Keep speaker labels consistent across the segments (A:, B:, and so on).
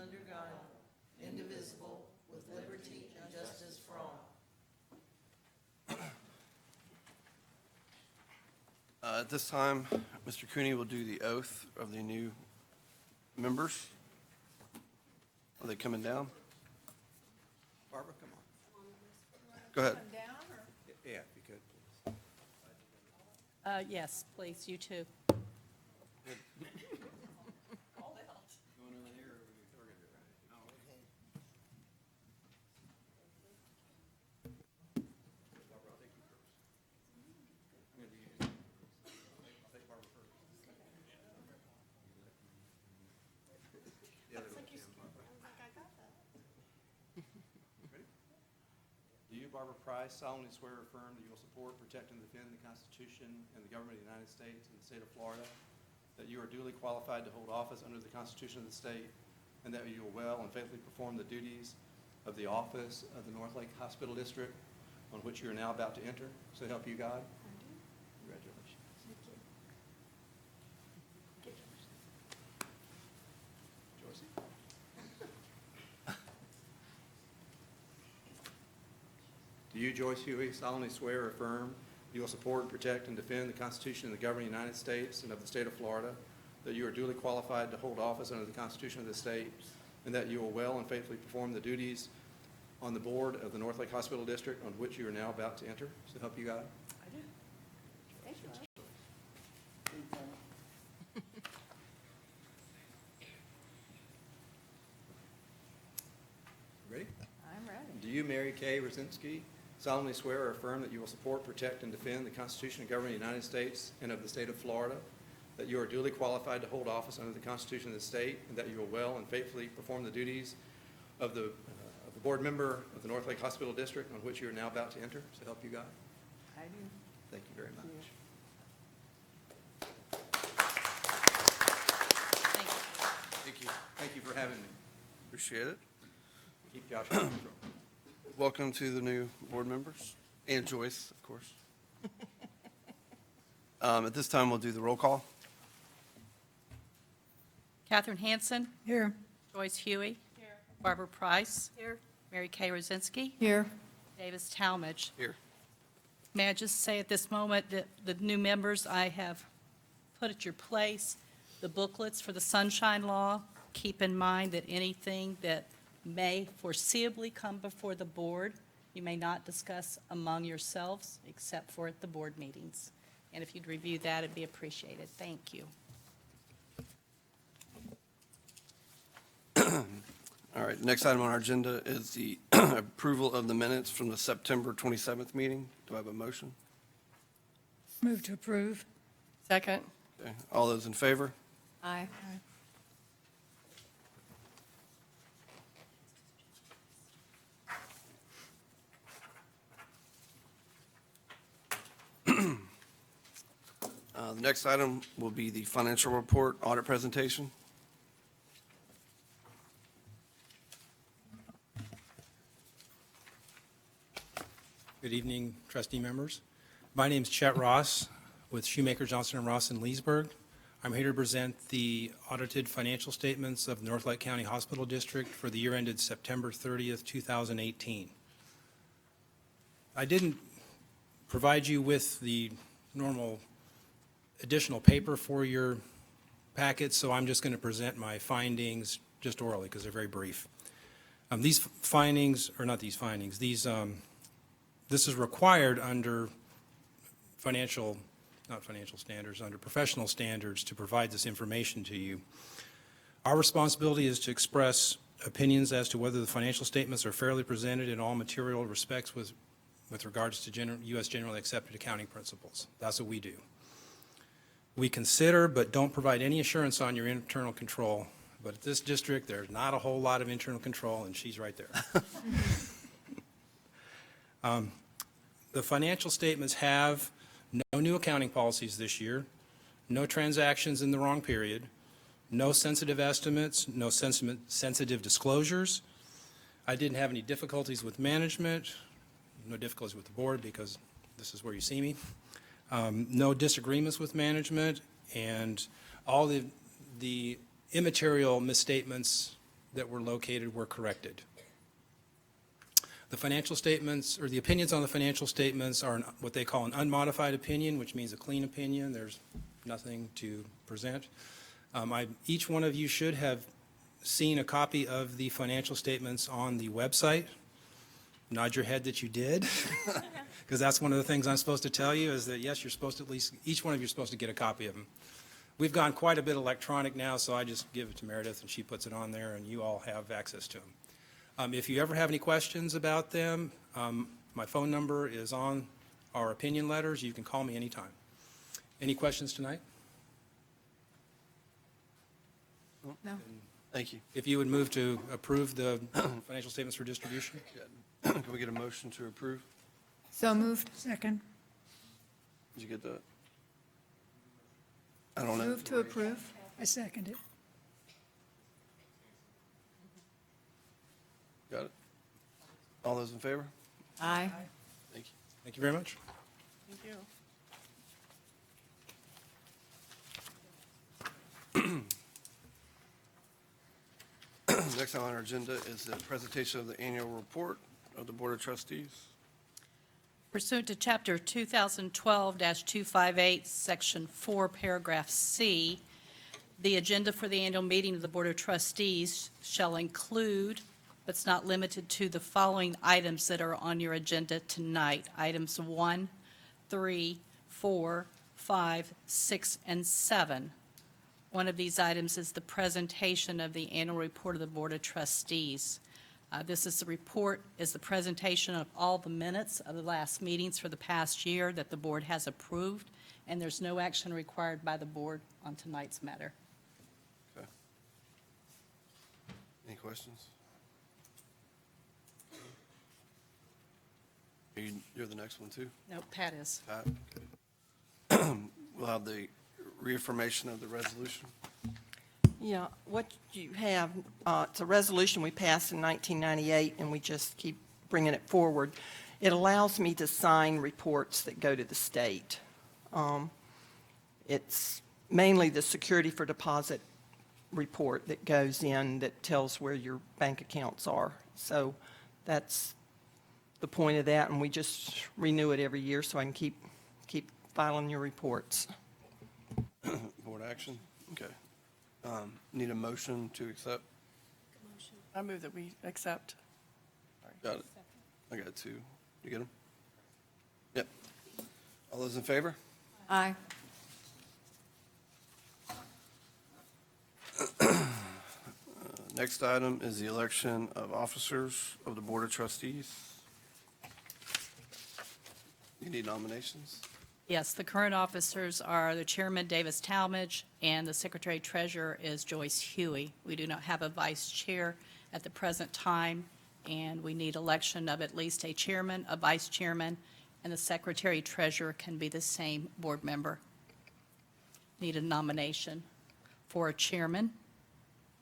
A: under God, indivisible, with liberty and justice for all.
B: At this time, Mr. Cooney will do the oath of the new members. Are they coming down?
C: Barbara, come on.
B: Go ahead.
C: Yeah, if you could, please.
D: Yes, please, you too.
C: Do you, Barbara Price, solemnly swear or affirm that you will support, protect, and defend the Constitution and the government of the United States and the state of Florida, that you are duly qualified to hold office under the Constitution of the state, and that you will well and faithfully perform the duties of the office of the North Lake Hospital District on which you are now about to enter? So help you God? I do. Congratulations. Joycey? Do you, Joyce Huey, solemnly swear or affirm you will support, protect, and defend the Constitution and the government of the United States and of the state of Florida, that you are duly qualified to hold office under the Constitution of the state, and that you will well and faithfully perform the duties on the board of the North Lake Hospital District on which you are now about to enter? So help you God?
D: I do. Thank you.
C: Ready?
D: I'm ready.
C: Do you, Mary Kay Rosinski, solemnly swear or affirm that you will support, protect, and defend the Constitution and government of the United States and of the state of Florida, that you are duly qualified to hold office under the Constitution of the state, and that you will well and faithfully perform the duties of the board member of the North Lake Hospital District on which you are now about to enter? So help you God?
D: I do.
C: Thank you very much.
D: Thank you.
B: Thank you.
C: Thank you for having me.
B: Appreciate it.
C: Keep Josh under control.
B: Welcome to the new board members, and Joyce, of course. At this time, we'll do the roll call.
D: Catherine Hansen,
E: Here.
D: Joyce Huey. Here. Barbara Price.
E: Here.
D: Mary Kay Rosinski.
E: Here.
D: Davis Talmadge.
B: Here.
D: May I just say at this moment that the new members I have put at your place, the booklets for the Sunshine Law. Keep in mind that anything that may foreseeably come before the board, you may not discuss among yourselves except for at the board meetings. And if you'd review that, it'd be appreciated. Thank you.
B: All right, next item on our agenda is the approval of the minutes from the September 27th meeting. Do I have a motion?
E: Move to approve.
D: Second.
B: Okay. All those in favor?
E: Aye.
B: The next item will be the financial report audit presentation.
F: Good evening, trustee members. My name is Chet Ross with Shoemaker, Johnson & Ross in Leesburg. I'm here to present the audited financial statements of North Lake County Hospital District for the year ended September 30th, 2018. I didn't provide you with the normal additional paper for your packet, so I'm just going to present my findings just orally because they're very brief. These findings, or not these findings, this is required under under professional standards to provide this information to you. Our responsibility is to express opinions as to whether the financial statements are fairly presented in all material respects with regards to U.S. generally accepted accounting principles. That's what we do. We consider but don't provide any assurance on your internal control. But at this district, there's not a whole lot of internal control, and she's right there. The financial statements have no new accounting policies this year, no transactions in the wrong period, no sensitive estimates, no sensitive disclosures. I didn't have any difficulties with management, no difficulties with the board because this is where you see me. No disagreements with management, and all the immaterial misstatements that were located were corrected. The financial statements, or the opinions on the financial statements are what they call an unmodified opinion, which means a clean opinion. There's nothing to present. Each one of you should have seen a copy of the financial statements on the website. Nod your head that you did, because that's one of the things I'm supposed to tell you, is that yes, you're supposed to at least, each one of you is supposed to get a copy of them. We've gone quite a bit electronic now, so I just give it to Meredith and she puts it on there and you all have access to them. If you ever have any questions about them, my phone number is on our opinion letters. You can call me anytime. Any questions tonight?
E: No.
B: Thank you.
F: If you would move to approve the financial statements for distribution?
B: Can we get a motion to approve?
E: So moved. Second.
B: Did you get that? I don't know.
E: Move to approve. I second it.
B: Got it? All those in favor?
E: Aye.
B: Thank you.
F: Thank you very much.
A: Thank you.
B: Next on our agenda is the presentation of the annual report of the Board of Trustees.
D: Pursuant to Chapter 2012-258, Section 4, Paragraph C, the agenda for the annual meeting of the Board of Trustees shall include, but it's not limited to, the following items that are on your agenda tonight. Items 1, 3, 4, 5, 6, and 7. One of these items is the presentation of the annual report of the Board of Trustees. This is the report, is the presentation of all the minutes of the last meetings for the past year that the board has approved, and there's no action required by the board on tonight's matter.
B: Okay. Any questions? You're the next one, too?
D: No, Pat is.
B: Pat? Okay. We'll have the reaffirmation of the resolution.
A: Yeah, what you have, it's a resolution we passed in 1998, and we just keep bringing it forward. It allows me to sign reports that go to the state. It's mainly the security for deposit report that goes in that tells where your bank accounts are. So that's the point of that, and we just renew it every year so I can keep filing your reports.
B: Board action? Okay. Need a motion to accept?
G: I move that we accept.
B: Got it. I got two. You get them? Yep. All those in favor?
E: Aye.
B: Next item is the election of officers of the Board of Trustees. You need nominations?
D: Yes, the current officers are the chairman, Davis Talmadge, and the secretary treasurer is Joyce Huey. We do not have a vice chair at the present time, and we need election of at least a chairman, a vice chairman, and the secretary treasurer can be the same board member. Need a nomination for a chairman.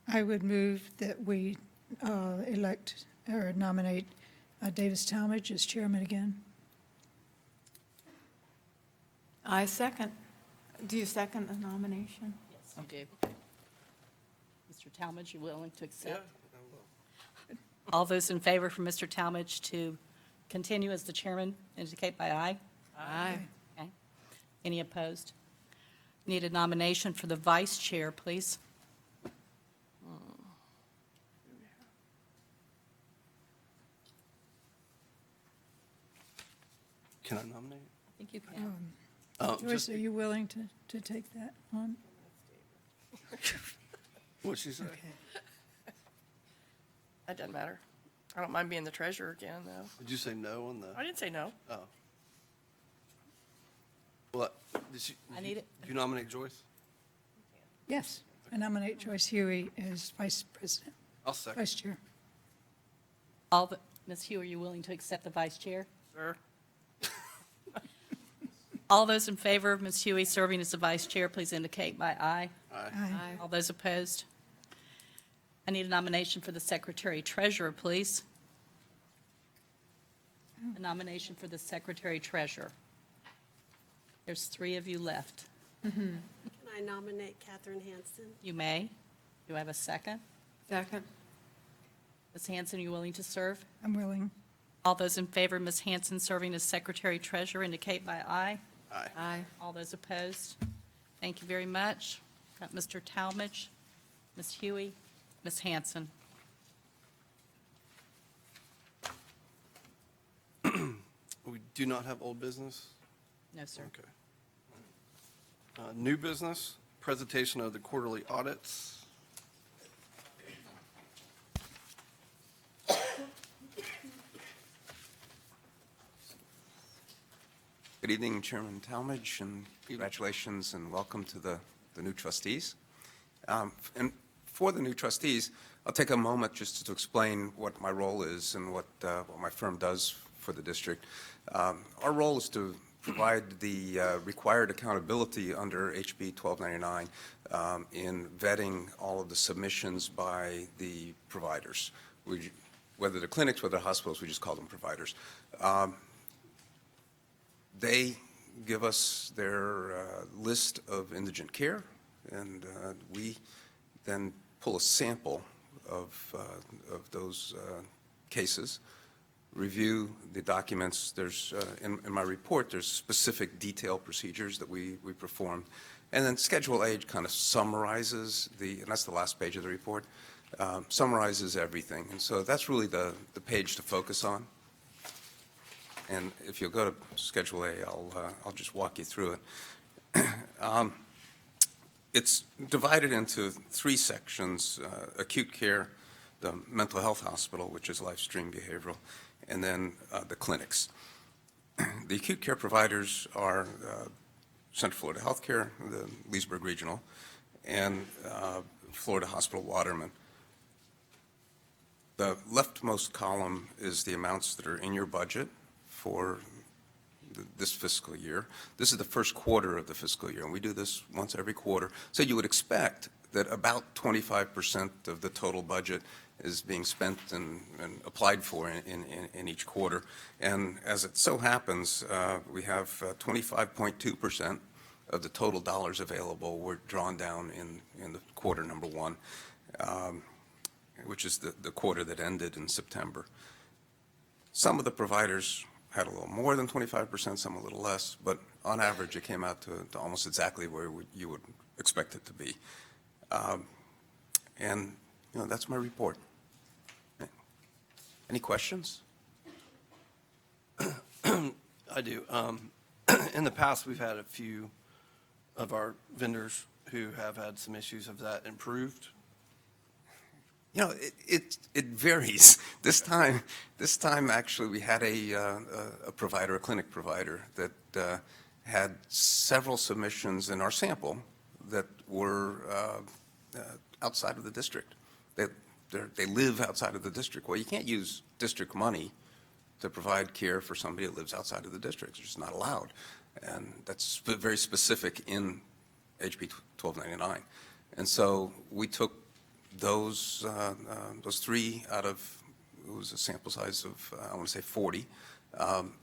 E: I would move that we elect or nominate Davis Talmadge as chairman again.
H: I second. Do you second the nomination?
D: Yes, you do. Mr. Talmadge, you willing to accept? All those in favor for Mr. Talmadge to continue as the chairman indicate by aye.
H: Aye.
D: Okay. Any opposed? Need a nomination for the vice chair, please.
B: Can I nominate?
D: I think you can.
E: Joyce,
B: Just,
E: are you willing to take that on?
B: what'd she say?
G: That doesn't matter. I don't mind being the treasurer again, though.
B: Did you say no on the?
G: I didn't say no.
B: Oh. Well, did
D: I need it.
B: you nominate Joyce?
E: Yes. I nominate Joyce Huey as vice president,
B: I'll second.
E: vice chair.
D: Ms. Hugh, are you willing to accept the vice chair?
G: Sure.
D: All those in favor of Ms. Huey serving as the vice chair, please indicate by aye.
B: Aye.
E: Aye.
D: All those opposed? I need a nomination for the secretary treasurer, please. A nomination for the secretary treasurer. There's 3 of you left.
I: Can I nominate Catherine Hansen?
D: You may. Do I have a second?
H: Second.
D: Ms. Hanson, are you willing to serve?
E: I'm willing.
D: All those in favor of Ms. Hanson serving as Secretary Treasurer indicate by aye.
B: Aye.
H: Aye.
D: All those opposed? Thank you very much. Got Mr. Talmadge, Ms. Huey, Ms. Hanson.
B: We do not have old business?
D: No, sir.
B: Okay. New business, presentation of the quarterly audits.
I: Good evening, Chairman Talmadge, and congratulations and welcome to the new trustees. And for the new trustees, I'll take a moment just to explain what my role is and what my firm does for the district. Our role is to provide the required accountability under HB 1299 in vetting all of the submissions by the providers. Whether they're clinics, whether they're hospitals, we just call them providers. They give us their list of indigent care, and we then pull a sample of those cases, review the documents. There's, in my report, there's specific detailed procedures that we perform. And then Schedule A kind of summarizes and that's the last page of the report, summarizes everything. And so that's really the page to focus on. And if you'll go to Schedule A, I'll just walk you through it. It's divided into three sections: acute care, the mental health hospital, which is Lifestream Behavioral, and then the clinics. The acute care providers are Central Florida Healthcare, the Leesburg Regional, and Florida Hospital Waterman. The leftmost column is the amounts that are in your budget for this fiscal year. This is the first quarter of the fiscal year, and we do this once every quarter. So you would expect that about 25% of the total budget is being spent and applied for in each quarter. And as it so happens, we have 25.2% of the total dollars available were drawn down in the quarter number one, which is the quarter that ended in September. Some of the providers had a little more than 25%, some a little less, but on average, it came out to almost exactly where you would expect it to be. And, that's my report. Any questions?
B: I do. In the past, we've had a few of our vendors who have had some issues. Have that improved?
I: It varies. This time actually we had a provider, a clinic provider, that had several submissions in our sample that were outside of the district. They live outside of the district. Well, you can't use district money to provide care for somebody that lives outside of the district. It's just not allowed. And that's very specific in HB 1299. And so we took those three out of, it was a sample size of, I want to say 40,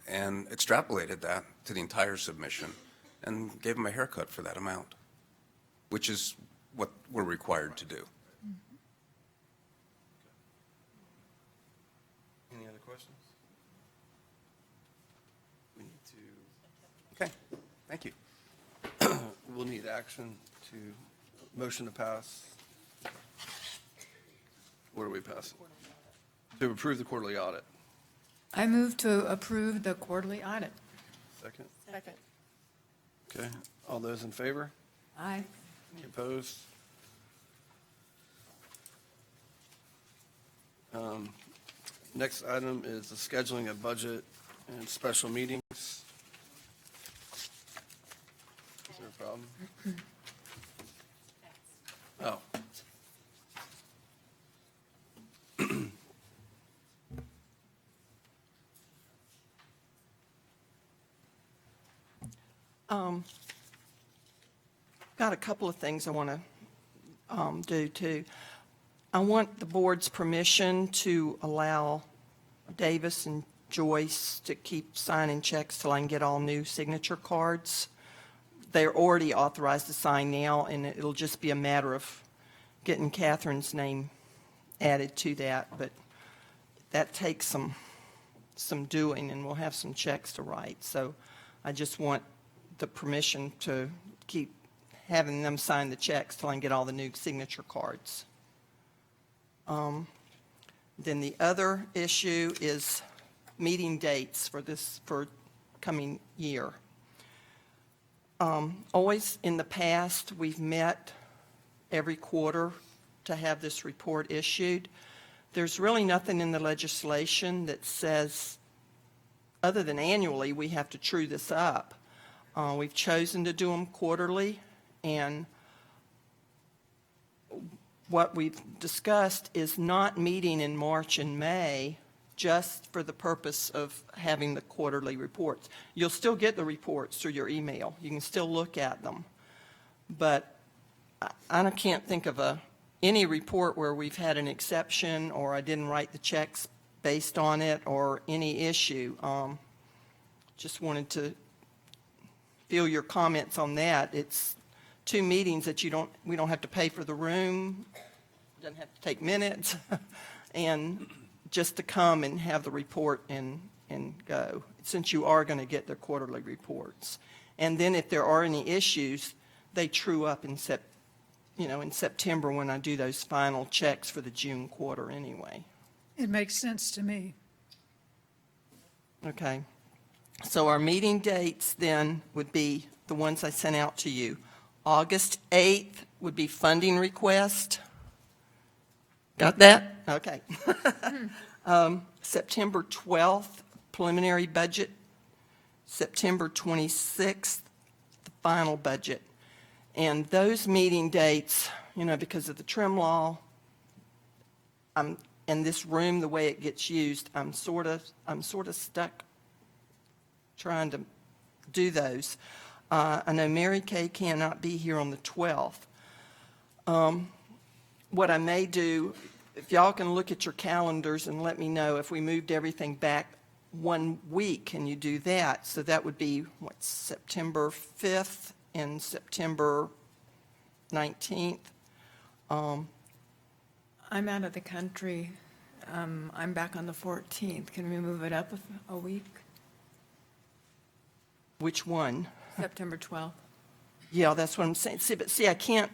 I: and extrapolated that to the entire submission and gave them a haircut for that amount, which is what we're required to do.
B: Any other questions? We need to.
I: Okay, thank you.
B: We'll need action to motion to pass. What are we passing? To approve the quarterly audit.
H: I move to approve the quarterly audit.
B: Second?
G: Second.
B: Okay. All those in favor?
H: Aye.
B: Any opposed? Next item is the scheduling of budget and special meetings. Is there a problem? Oh.
A: Got a couple of things I want to do too. I want the board's permission to allow Davis and Joyce to keep signing checks till I can get all new signature cards. They're already authorized to sign now, and it'll just be a matter of getting Catherine's name added to that. But that takes some doing, and we'll have some checks to write. So I just want the permission to keep having them sign the checks till I can get all the new signature cards. Then the other issue is meeting dates for coming year. Always in the past, we've met every quarter to have this report issued. There's really nothing in the legislation that says, other than annually, we have to true this up. We've chosen to do them quarterly, and what we've discussed is not meeting in March and May just for the purpose of having the quarterly reports. You'll still get the reports through your email. You can still look at them. But I can't think of any report where we've had an exception or I didn't write the checks based on it or any issue. Just wanted to feel your comments on that. It's 2 meetings that we don't have to pay for the room, doesn't have to take minutes, and just to come and have the report and go, since you are going to get the quarterly reports. And then if there are any issues, they true up in September when I do those final checks for the June quarter anyway.
E: It makes sense to me.
A: Okay. So our meeting dates then would be the ones I sent out to you. August 8th would be funding request. Got that? Okay. September 12th, preliminary budget. September 26th, the final budget. And those meeting dates, because of the trim law, and this room, the way it gets used, I'm sort of stuck trying to do those. I know Mary Kay cannot be here on the 12th. What I may do, if y'all can look at your calendars and let me know if we moved everything back 1 week, can you do that? So that would be, September 5th and September 19th.
H: I'm out of the country. I'm back on the 14th. Can we move it up a week?
A: Which one?
H: September 12th.
A: Yeah, that's what I'm saying. See, I can't,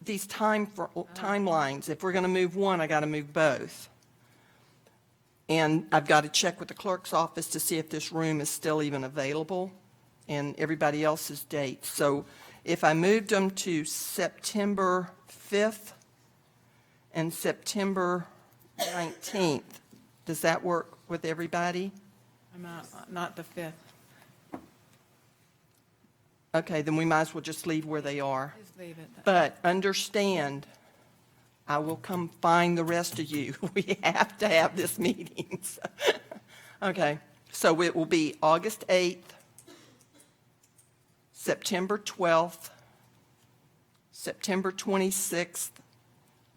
A: these timelines, if we're going to move one, I got to move both. And I've got to check with the clerk's office to see if this room is still even available and everybody else's dates. So if I moved them to September 5th and September 19th, does that work with everybody?
H: I'm out, not the 5th.
A: Okay, then we might as well just leave where they are.
H: Just leave it.
A: But understand, I will come find the rest of you. We have to have this meeting. Okay, so it will be August 8th, September 12th, September 26th,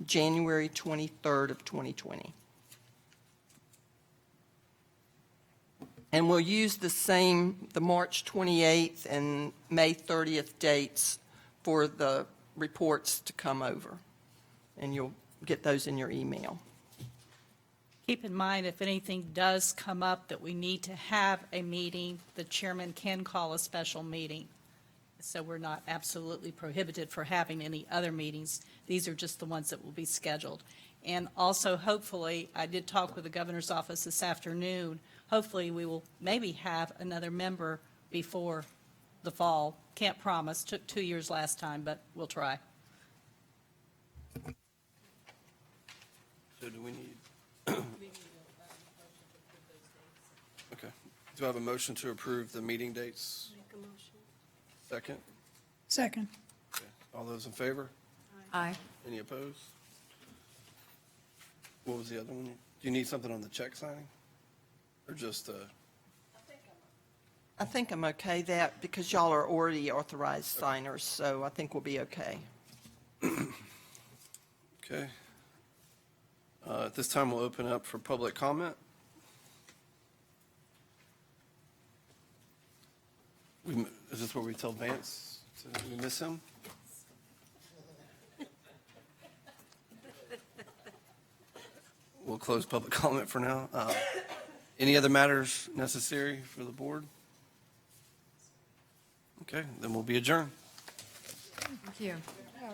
A: January 23rd of 2020. And we'll use the March 28th and May 30th dates for the reports to come over. And you'll get those in your email.
D: Keep in mind, if anything does come up that we need to have a meeting, the chairman can call a special meeting. So we're not absolutely prohibited for having any other meetings. These are just the ones that will be scheduled. And also, hopefully, I did talk with the governor's office this afternoon. Hopefully, we will maybe have another member before the fall. Can't promise. Took 2 years last time, but we'll try.
B: So do we need? Okay. Do I have a motion to approve the meeting dates? Make a motion. Second?
E: Second.
B: Okay. All those in favor?
H: Aye.
B: Any opposed? What was the other one? Do you need something on the check signing? Or just,
A: I think I'm okay that because y'all are already authorized signers, so I think we'll be okay.
B: okay. At this time, we'll open up for public comment. Is this where we tell Vance we miss him? we'll close public comment for now. Any other matters necessary for the board? Okay, then we'll be adjourned.
H: Thank you.
E: Yeah.